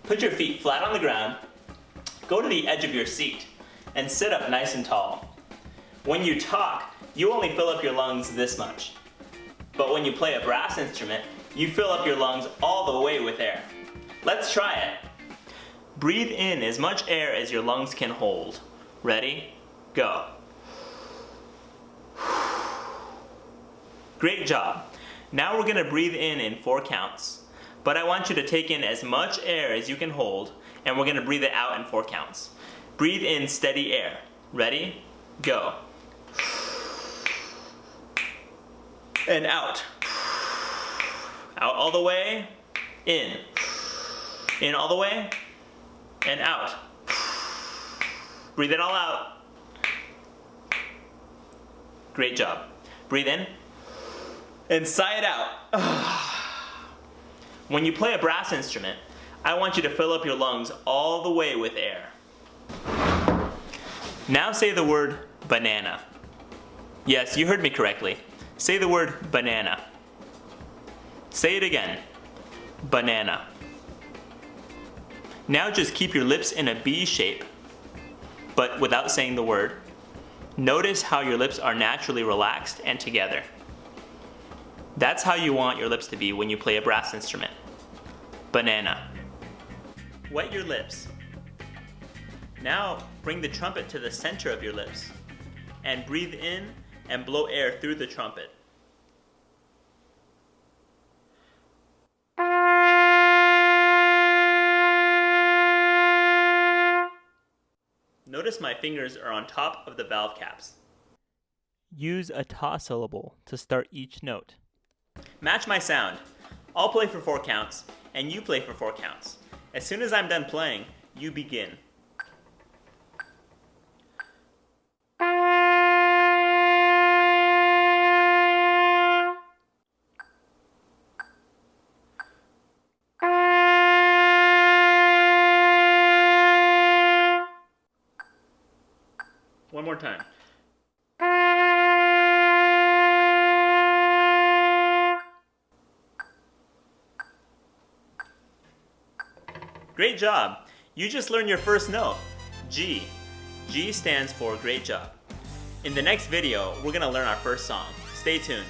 Put your feet flat on the ground, go to the edge of your seat, and sit up nice and tall. When you talk, you only fill up your lungs this much. But when you play a brass instrument, you fill up your lungs all the way with air. Let's try it. Breathe in as much air as your lungs can hold. Ready? Go. Great job. Now we're going to breathe in 4 counts. But I want you to take in as much air as you can hold, and we're going to breathe it out in 4 counts. Breathe in steady air. Ready? Go. And out. Out all the way. In. In all the way. And out. Breathe it all out. Great job. Breathe in. And sigh it out. When you play a brass instrument, I want you to fill up your lungs all the way with air. Now say the word banana. Yes, you heard me correctly. Say the word banana. Say it again. Banana. Now just keep your lips in a B shape, but without saying the word. Notice how your lips are naturally relaxed and together. That's how you want your lips to be when you play a brass instrument. Banana. Wet your lips. Now bring the trumpet to the center of your lips and breathe in and blow air through the trumpet. Notice my fingers are on top of the valve caps. Use a ta syllable to start each note. Match my sound. I'll play for 4 counts, and you play for 4 counts. As soon as I'm done playing, you begin. One more time. Great job! You just learned your first note, G. G stands for great job. In the next video, we're going to learn our first song. Stay tuned.